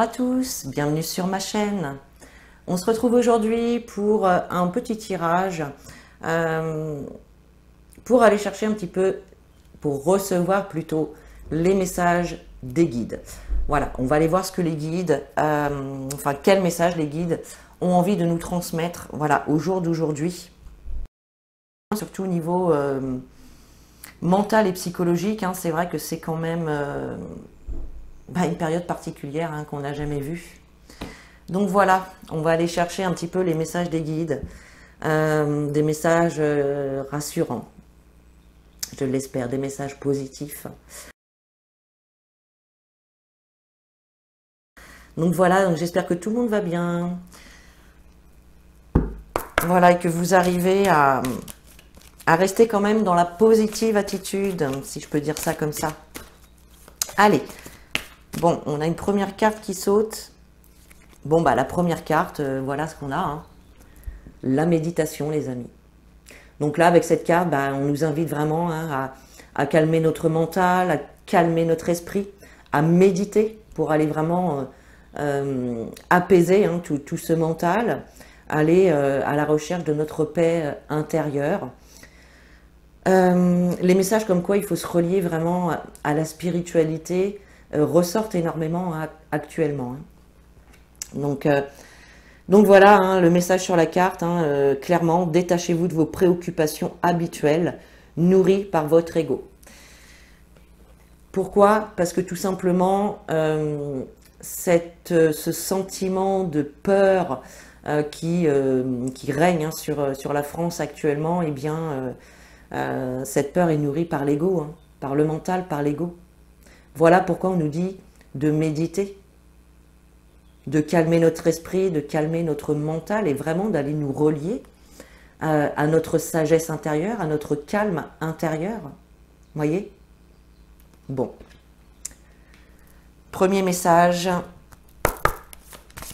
à tous, bienvenue sur ma chaîne. On se retrouve aujourd'hui pour un petit tirage pour aller chercher un petit peu, pour recevoir plutôt les messages des guides. Voilà, on va aller voir ce que les guides, enfin quel message les guides ont envie de nous transmettre, voilà, au jour d'aujourd'hui. Surtout au niveau mental et psychologique, hein, c'est vrai que c'est quand même une période particulière qu'on n'a jamais vue. Donc voilà, on va aller chercher un petit peu les messages des guides, des messages rassurants, je l'espère, des messages positifs. Donc voilà, donc j'espère que tout le monde va bien. Voilà, et que vous arrivez à rester quand même dans la positive attitude, si je peux dire ça comme ça. Allez, bon, on a une première carte qui saute. Bon, bah la première carte, voilà ce qu'on a. Hein. La méditation, les amis. Donc là, avec cette carte, bah, on nous invite vraiment à calmer notre mental, à calmer notre esprit, à méditer pour aller vraiment apaiser tout ce mental, aller à la recherche de notre paix intérieure. Les messages comme quoi il faut se relier vraiment à la spiritualité ressortent énormément actuellement. Donc voilà, le message sur la carte, clairement, détachez-vous de vos préoccupations habituelles, nourries par votre ego. Pourquoi? Parce que tout simplement, ce sentiment de peur qui règne sur la France actuellement, eh bien, cette peur est nourrie par l'ego, par le mental, par l'ego. Voilà pourquoi on nous dit de méditer, de calmer notre esprit, de calmer notre mental et vraiment d'aller nous relier à notre sagesse intérieure, à notre calme intérieur. Voyez? Bon. Premier message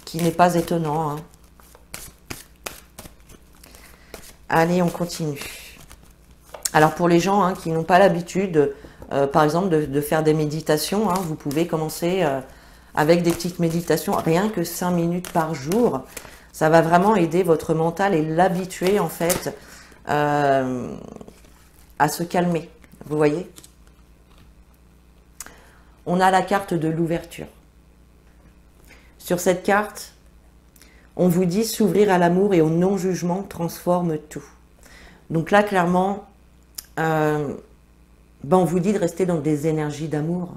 qui n'est pas étonnant. Allez, on continue. Alors pour les gens qui n'ont pas l'habitude, par exemple, de faire des méditations, vous pouvez commencer avec des petites méditations, rien que 5 minutes par jour. Ça va vraiment aider votre mental et l'habituer en fait à se calmer. Vous voyez? On a la carte de l'ouverture. Sur cette carte, on vous dit s'ouvrir à l'amour et au non-jugement transforme tout. Donc là, clairement, on vous dit de rester dans des énergies d'amour.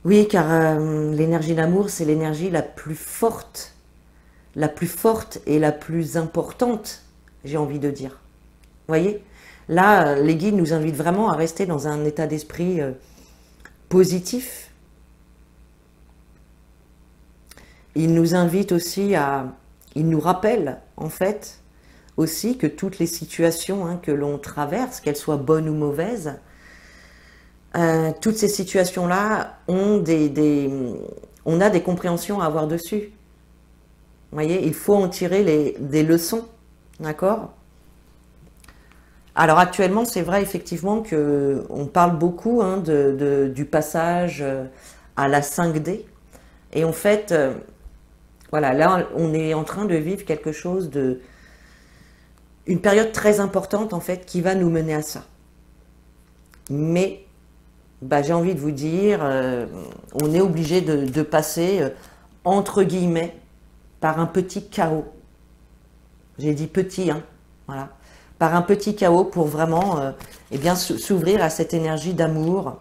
Oui, car l'énergie d'amour, c'est l'énergie la plus forte et la plus importante, j'ai envie de dire. Vous voyez? Là, les guides nous invitent vraiment à rester dans un état d'esprit positif. Ils nous invitent aussi ils nous rappellent, en fait, aussi que toutes les situations que l'on traverse, qu'elles soient bonnes ou mauvaises, toutes ces situations-là on a des compréhensions à avoir dessus. Vous voyez, il faut en tirer des leçons, d'accord? Alors actuellement, c'est vrai effectivement qu'on parle beaucoup du passage à la 5D. Et en fait, voilà, là, on est en train de vivre quelque chose une période très importante en fait qui va nous mener à ça. Mais j'ai envie de vous dire, on est obligé de passer entre guillemets par un petit chaos. J'ai dit petit, voilà, par un petit chaos pour vraiment, bien s'ouvrir à cette énergie d'amour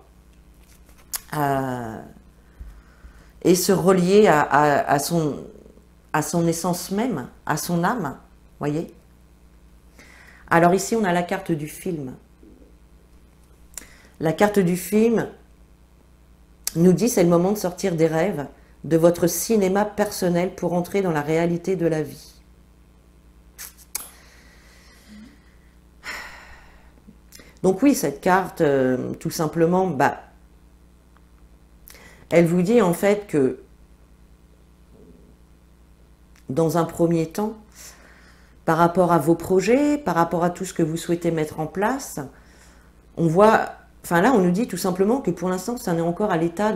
et se relier à son essence même, à son âme, voyez. Alors ici, on a la carte du film. La carte du film nous dit c'est le moment de sortir des rêves, de votre cinéma personnel pour entrer dans la réalité de la vie. Donc oui, cette carte, tout simplement, elle vous dit en fait que dans un premier temps, par rapport à vos projets, par rapport à tout ce que vous souhaitez mettre en place, on voit, là on nous dit tout simplement que pour l'instant ça en est encore à l'état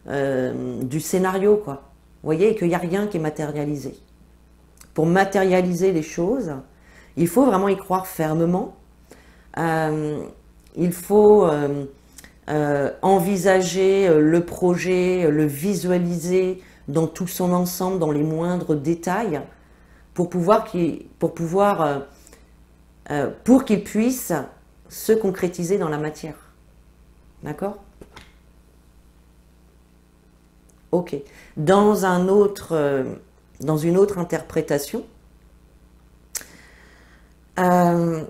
du scénario, quoi. Vous voyez, et qu'il n'y a rien qui est matérialisé. Pour matérialiser les choses, il faut vraiment y croire fermement. Il faut envisager le projet, le visualiser dans tout son ensemble, dans les moindres détails, pour qu'il puisse se concrétiser dans la matière. D'accord? Ok. Dans une autre interprétation, moi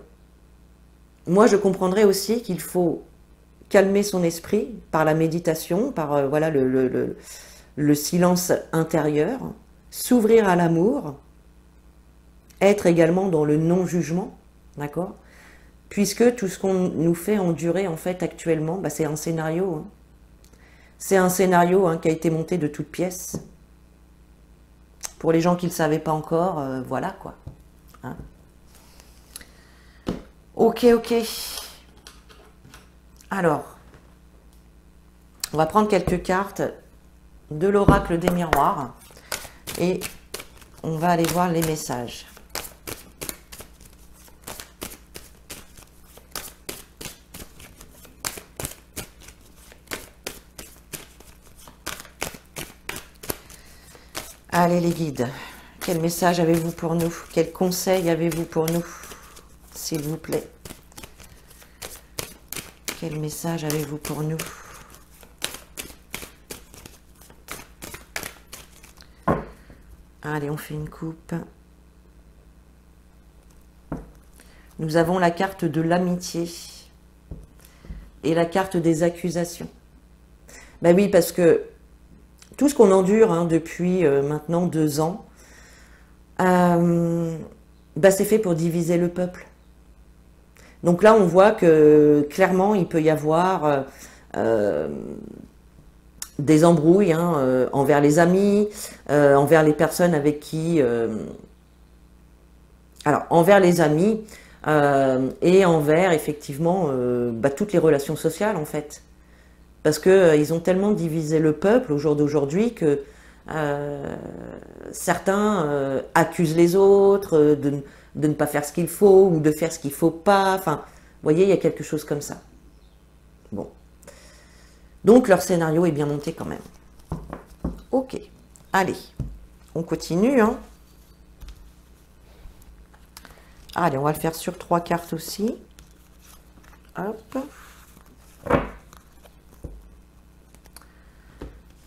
je comprendrais aussi qu'il faut calmer son esprit par la méditation, par voilà, le silence intérieur, s'ouvrir à l'amour, être également dans le non-jugement, d'accord? Puisque tout ce qu'on nous fait endurer en fait actuellement, bah, c'est un scénario. Hein. C'est un scénario qui a été monté de toutes pièces. Pour les gens qui ne le savaient pas encore, voilà quoi. Hein. Ok, ok. Alors, on va prendre quelques cartes de l'oracle des miroirs et on va aller voir les messages. Allez les guides, quel message avez-vous pour nous? Quel conseil avez-vous pour nous? S'il vous plaît. Quel message avez-vous pour nous? Allez, on fait une coupe. Nous avons la carte de l'amitié et la carte des accusations. Ben oui, parce que tout ce qu'on endure depuis maintenant 2 ans, c'est fait pour diviser le peuple. Donc là, on voit que clairement, il peut y avoir des embrouilles envers les amis, envers les personnes avec qui... alors, envers les amis et envers, effectivement, toutes les relations sociales, en fait. Parce qu'ils ont tellement divisé le peuple au jour d'aujourd'hui que certains accusent les autres de ne pas faire ce qu'il faut ou de faire ce qu'il ne faut pas. Enfin, vous voyez, il y a quelque chose comme ça. Bon. Donc, leur scénario est bien monté quand même. Ok. Allez, on continue. Hein. Allez, on va le faire sur 3 cartes aussi. Hop.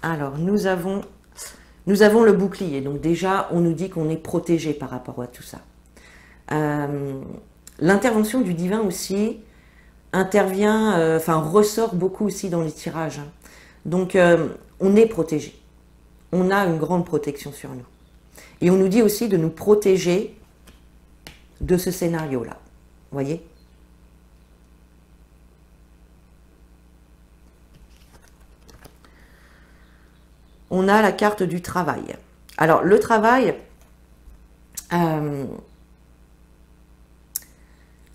Alors, nous avons le bouclier. Donc déjà, on nous dit qu'on est protégé par rapport à tout ça. L'intervention du divin aussi ressort beaucoup aussi dans les tirages. Hein. Donc, on est protégé. On a une grande protection sur nous. Et on nous dit aussi de nous protéger de ce scénario-là. Vous voyez ? On a la carte du travail. Alors, le travail,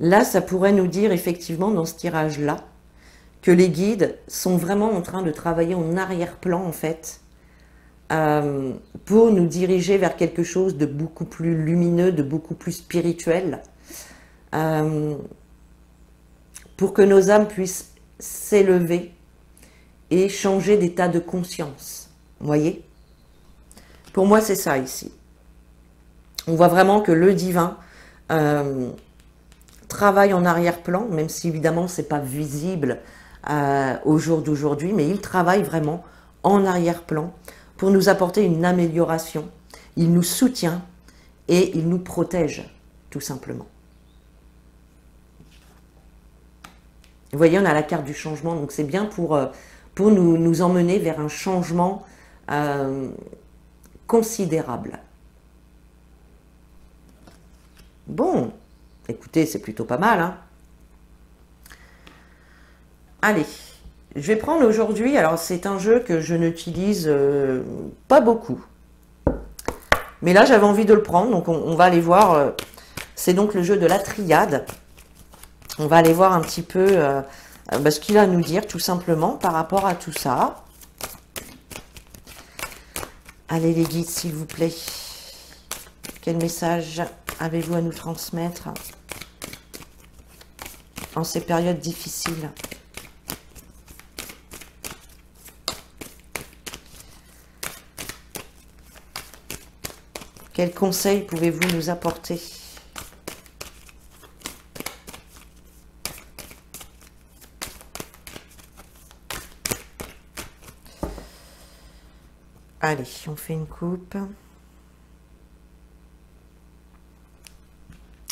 là, ça pourrait nous dire effectivement dans ce tirage-là que les guides sont vraiment en train de travailler en arrière-plan, en fait, pour nous diriger vers quelque chose de beaucoup plus lumineux, de beaucoup plus spirituel, pour que nos âmes puissent s'élever et changer d'état de conscience. Vous voyez? Pour moi, c'est ça ici. On voit vraiment que le divin travaille en arrière-plan, même si évidemment ce n'est pas visible au jour d'aujourd'hui, mais il travaille vraiment en arrière-plan pour nous apporter une amélioration. Il nous soutient et il nous protège, tout simplement. Vous voyez, on a la carte du changement, donc c'est bien pour nous emmener vers un changement considérable. Bon, écoutez, c'est plutôt pas mal. Hein. Allez, je vais prendre aujourd'hui, alors c'est un jeu que je n'utilise pas beaucoup. Mais là, j'avais envie de le prendre, donc on va aller voir. C'est donc le jeu de la triade. On va aller voir un petit peu ce qu'il a à nous dire, tout simplement, par rapport à tout ça. Allez les guides, s'il vous plaît. Quel message avez-vous à nous transmettre en ces périodes difficiles? Quels conseils pouvez-vous nous apporter? Allez, on fait une coupe.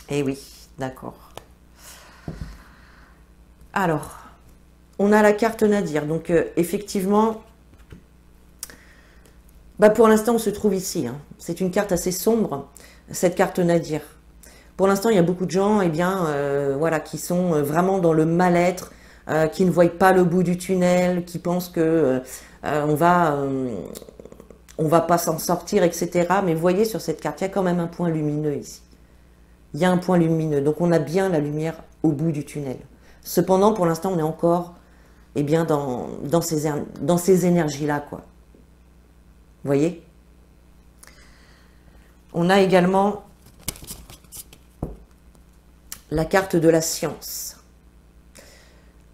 Eh oui, d'accord. Alors, on a la carte Nadir. Donc, effectivement, bah pour l'instant, on se trouve ici. Hein. C'est une carte assez sombre, cette carte Nadir. Pour l'instant, il y a beaucoup de gens eh bien, voilà, qui sont vraiment dans le mal-être, qui ne voient pas le bout du tunnel, qui pensent que on va pas s'en sortir, etc. Mais vous voyez, sur cette carte, il y a quand même un point lumineux ici. Il y a un point lumineux. Donc, on a bien la lumière au bout du tunnel. Cependant, pour l'instant, on est encore eh bien, dans ces énergies-là, quoi. Vous voyez? On a également la carte de la science.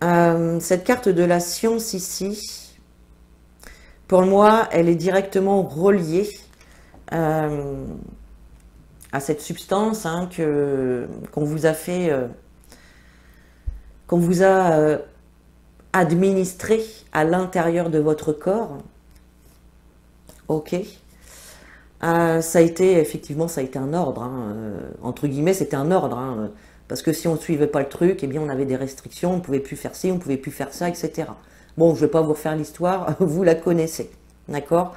Cette carte de la science ici, pour moi, elle est directement reliée à cette substance hein, qu'on vous a fait, qu'on vous a administrée à l'intérieur de votre corps. Ok. Ça a été, effectivement, ça a été un ordre. Hein, entre guillemets, c'était un ordre. Hein, parce que si on ne suivait pas le truc, eh bien, on avait des restrictions, on ne pouvait plus faire ci, on ne pouvait plus faire ça, etc. Bon, je ne vais pas vous refaire l'histoire, vous la connaissez. D'accord?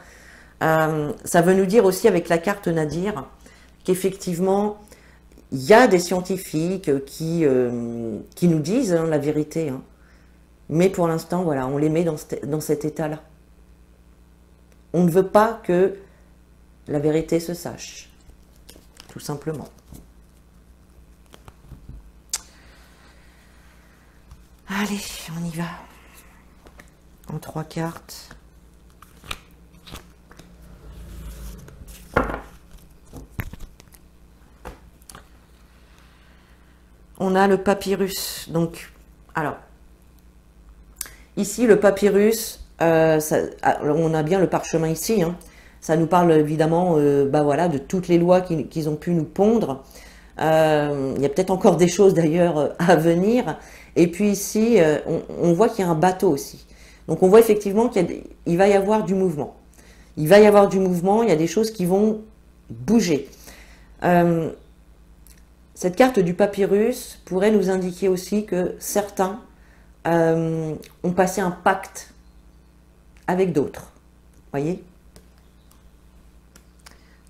Ça veut nous dire aussi, avec la carte Nadir, qu'effectivement, il y a des scientifiques qui nous disent hein, la vérité. Hein, mais pour l'instant, voilà, on les met dans cet état-là. On ne veut pas que la vérité se sache, tout simplement. Allez, on y va. En 3 cartes. On a le papyrus. Donc, alors, ici, le papyrus, on a bien le parchemin ici, hein. Ça nous parle évidemment bah voilà, de toutes les lois qu'ils ont pu nous pondre. Il y a peut-être encore des choses d'ailleurs à venir. Et puis ici, on voit qu'il y a un bateau aussi. Donc on voit effectivement qu'il va y avoir du mouvement. Il va y avoir du mouvement, il y a des choses qui vont bouger. Cette carte du papyrus pourrait nous indiquer aussi que certains ont passé un pacte avec d'autres. Voyez ?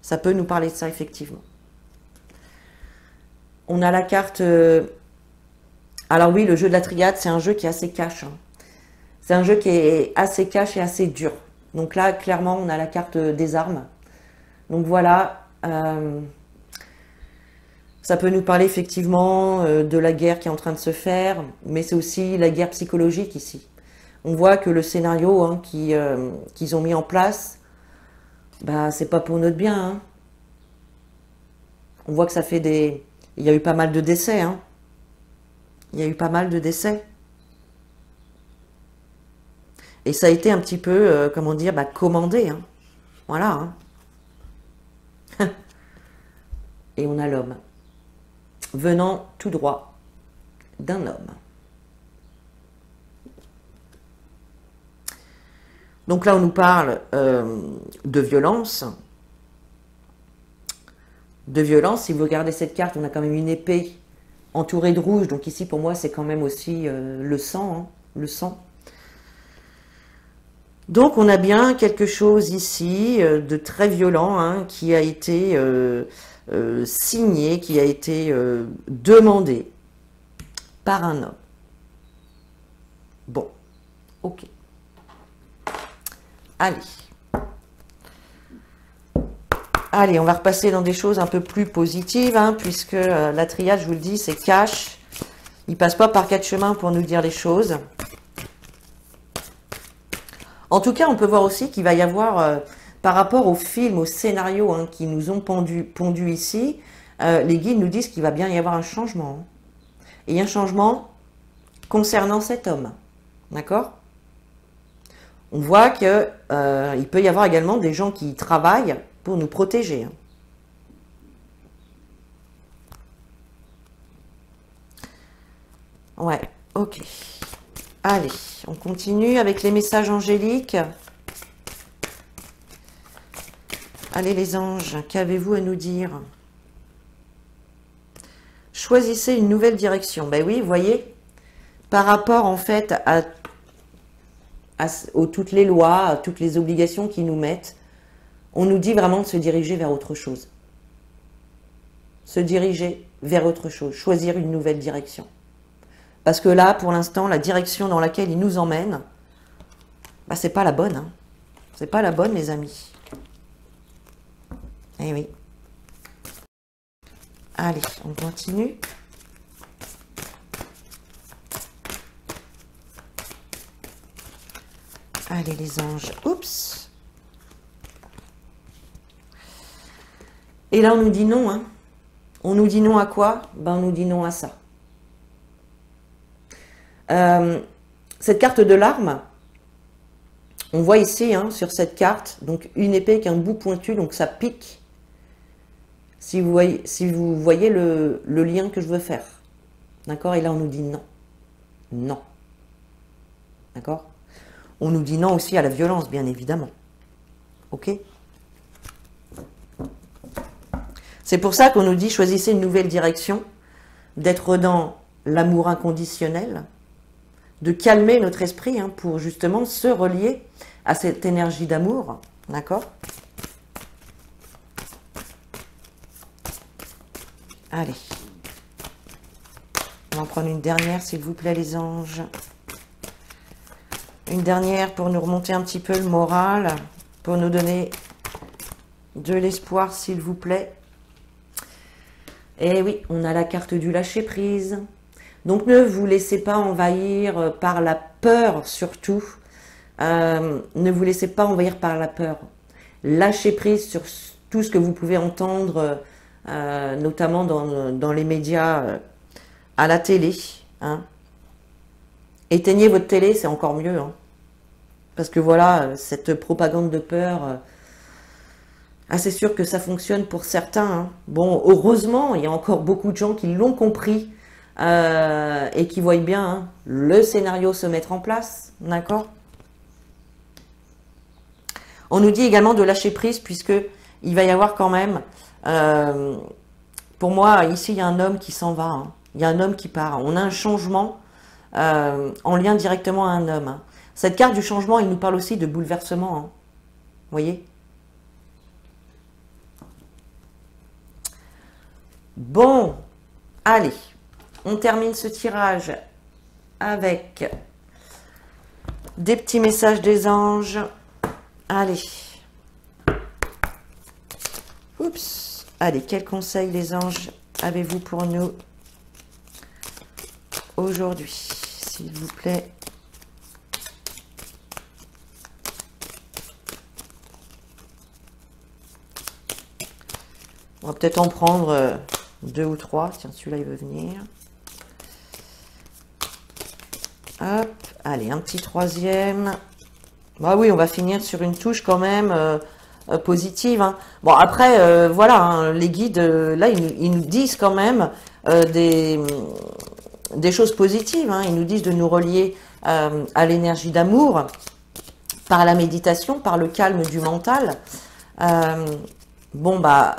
Ça peut nous parler de ça, effectivement. On a la carte... alors oui, le jeu de la triade, c'est un jeu qui est assez cash. Hein. C'est un jeu qui est assez cash et assez dur. Donc là, clairement, on a la carte des armes. Donc voilà. Ça peut nous parler, effectivement, de la guerre qui est en train de se faire. Mais c'est aussi la guerre psychologique, ici. On voit que le scénario hein, qu'ils ont mis en place... bah, c'est pas pour notre bien. Hein. On voit que ça fait des... Il y a eu pas mal de décès. Hein. Il y a eu pas mal de décès. Et ça a été un petit peu, comment dire, bah, commandé. Hein. Voilà. Hein. Et on a l'homme. Venant tout droit d'un homme. Donc là, on nous parle de violence. De violence, si vous regardez cette carte, on a quand même une épée entourée de rouge. Donc ici, pour moi, c'est quand même aussi le sang. Hein, le sang. Donc on a bien quelque chose ici de très violent hein, qui a été signé, qui a été demandé par un homme. Bon, ok. Allez. Allez, on va repasser dans des choses un peu plus positives, hein, puisque la triade, je vous le dis, c'est cash. Il ne passe pas par 4 chemins pour nous dire les choses. En tout cas, on peut voir aussi qu'il va y avoir par rapport au film, au scénario hein, qui nous ont pondu ici, les guides nous disent qu'il va bien y avoir un changement. Hein. Et un changement concernant cet homme. D'accord? On voit que il peut y avoir également des gens qui travaillent pour nous protéger. Hein. Ouais, ok. Allez, on continue avec les messages angéliques. Allez les anges, qu'avez-vous à nous dire? Choisissez une nouvelle direction. Ben oui, vous voyez, par rapport en fait à toutes les lois, à toutes les obligations qu'ils nous mettent, on nous dit vraiment de se diriger vers autre chose. Se diriger vers autre chose, choisir une nouvelle direction. Parce que là, pour l'instant, la direction dans laquelle ils nous emmènent, bah, c'est pas la bonne. Hein. C'est pas la bonne, les amis. Eh oui. Allez, on continue. Allez, les anges. Oups. Et là, on nous dit non. Hein. On nous dit non à quoi? Ben, on nous dit non à ça. Cette carte de l'arme, on voit ici, hein, sur cette carte, donc une épée avec un bout pointu, donc ça pique. Si vous voyez le lien que je veux faire. D'accord? Et là, on nous dit non. Non. D'accord? On nous dit non aussi à la violence, bien évidemment. Ok? C'est pour ça qu'on nous dit choisissez une nouvelle direction, d'être dans l'amour inconditionnel, de calmer notre esprit hein, pour justement se relier à cette énergie d'amour. D'accord? Allez. On va en prendre une dernière, s'il vous plaît, les anges. Une dernière pour nous remonter un petit peu le moral, pour nous donner de l'espoir, s'il vous plaît. Et oui, on a la carte du lâcher-prise. Donc, ne vous laissez pas envahir par la peur, surtout. Ne vous laissez pas envahir par la peur. Lâchez prise sur tout ce que vous pouvez entendre, notamment dans les médias, à la télé. Hein. Éteignez votre télé, c'est encore mieux. Hein. Parce que voilà, cette propagande de peur, c'est sûr que ça fonctionne pour certains. Hein. Bon, heureusement, il y a encore beaucoup de gens qui l'ont compris et qui voient bien hein, le scénario se mettre en place. D'accord? On nous dit également de lâcher prise puisque il va y avoir quand même, pour moi, ici, il y a un homme qui s'en va. Hein. Il y a un homme qui part. On a un changement en lien directement à un homme. Hein. Cette carte du changement, il nous parle aussi de bouleversement. Hein. Vous voyez? Bon, allez, on termine ce tirage avec des petits messages des anges. Allez. Oups. Allez, quels conseils les anges avez-vous pour nous aujourd'hui, s'il vous plaît? On va peut-être en prendre 2 ou 3. Tiens, celui-là, il veut venir. Hop. Allez, un petit troisième. Bah oui, on va finir sur une touche quand même positive. Hein. Bon, après, voilà, hein, les guides, là, ils nous disent quand même des choses positives. Hein. Ils nous disent de nous relier à l'énergie d'amour par la méditation, par le calme du mental. Bon, bah...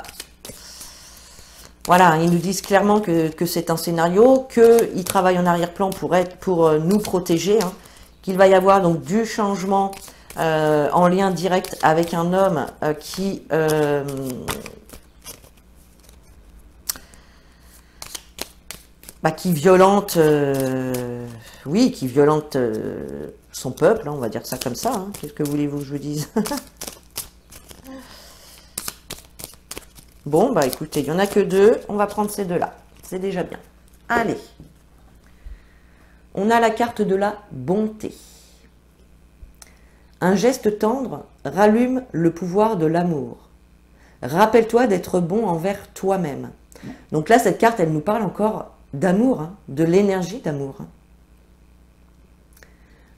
Voilà, ils nous disent clairement que c'est un scénario, qu'ils travaillent en arrière-plan pour nous protéger, hein, qu'il va y avoir donc du changement en lien direct avec un homme qui violente, oui, qui violente son peuple, hein, on va dire ça comme ça. Hein. Qu'est-ce que voulez-vous que je vous dise? Bon, bah écoutez, il n'y en a que 2. On va prendre ces 2-là. C'est déjà bien. Allez. On a la carte de la bonté. Un geste tendre rallume le pouvoir de l'amour. Rappelle-toi d'être bon envers toi-même. Donc là, cette carte, elle nous parle encore d'amour, hein, de l'énergie d'amour. Hein.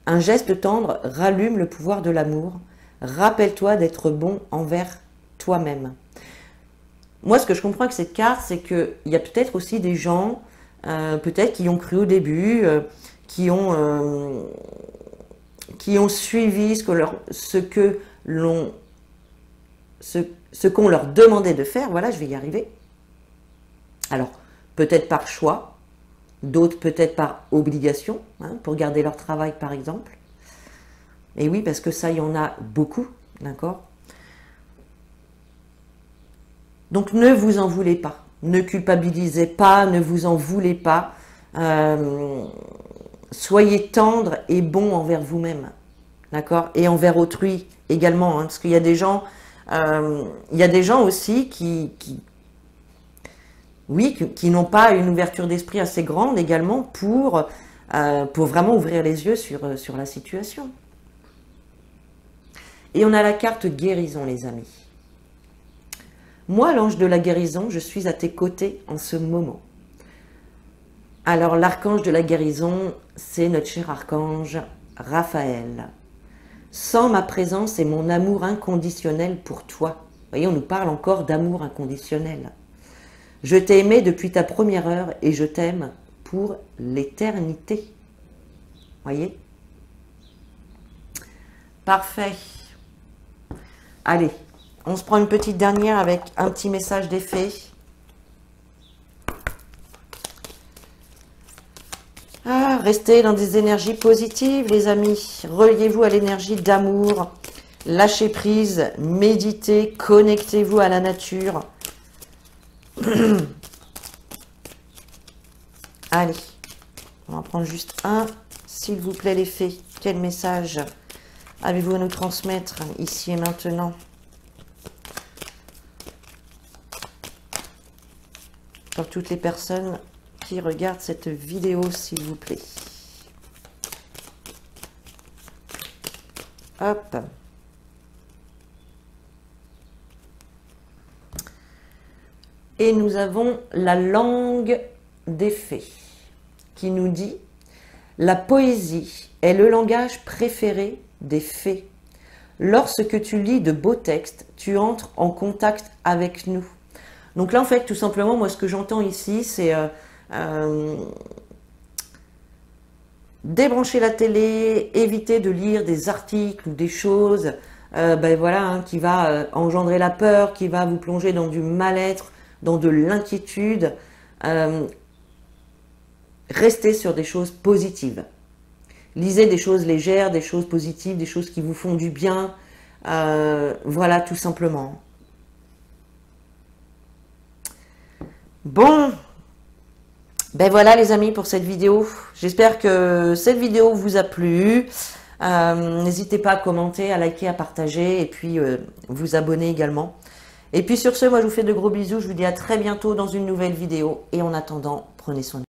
Un geste tendre rallume le pouvoir de l'amour. Rappelle-toi d'être bon envers toi-même. Moi, ce que je comprends avec cette carte, c'est qu'il y a peut-être aussi des gens, peut-être qui ont cru au début, qui ont suivi ce qu'on leur demandait de faire. Voilà, je vais y arriver. Alors, peut-être par choix, d'autres peut-être par obligation, hein, pour garder leur travail par exemple. Et oui, parce que ça, il y en a beaucoup, d'accord? Donc ne vous en voulez pas, ne culpabilisez pas, ne vous en voulez pas. Soyez tendre et bon envers vous-même, d'accord? Et envers autrui également, hein, parce qu'il y a des gens, aussi qui n'ont pas une ouverture d'esprit assez grande également pour vraiment ouvrir les yeux sur la situation. Et on a la carte guérison, les amis. Moi, l'ange de la guérison, je suis à tes côtés en ce moment. Alors, l'archange de la guérison, c'est notre cher archange Raphaël. Sans ma présence et mon amour inconditionnel pour toi. Vous voyez, on nous parle encore d'amour inconditionnel. Je t'ai aimé depuis ta première heure et je t'aime pour l'éternité. Voyez? Parfait. Allez, on se prend une petite dernière avec un petit message d'effet. Ah, restez dans des énergies positives, les amis. Reliez-vous à l'énergie d'amour. Lâchez prise, méditez, connectez-vous à la nature. Allez, on va en prendre juste un. S'il vous plaît, les fées, quel message avez-vous à nous transmettre ici et maintenant? Pour toutes les personnes qui regardent cette vidéo, s'il vous plaît. Hop. Et nous avons la langue des fées qui nous dit « La poésie est le langage préféré des fées. Lorsque tu lis de beaux textes, tu entres en contact avec nous. » Donc là, en fait, tout simplement, moi, ce que j'entends ici, c'est débrancher la télé, éviter de lire des articles ou des choses voilà, hein, qui va engendrer la peur, qui va vous plonger dans du mal-être, dans de l'inquiétude. Restez sur des choses positives. Lisez des choses légères, des choses positives, des choses qui vous font du bien. Voilà, tout simplement. Bon, ben voilà les amis pour cette vidéo. J'espère que cette vidéo vous a plu. N'hésitez pas à commenter, à liker, à partager et puis vous abonner également. Et puis sur ce, moi je vous fais de gros bisous. Je vous dis à très bientôt dans une nouvelle vidéo. Et en attendant, prenez soin de vous.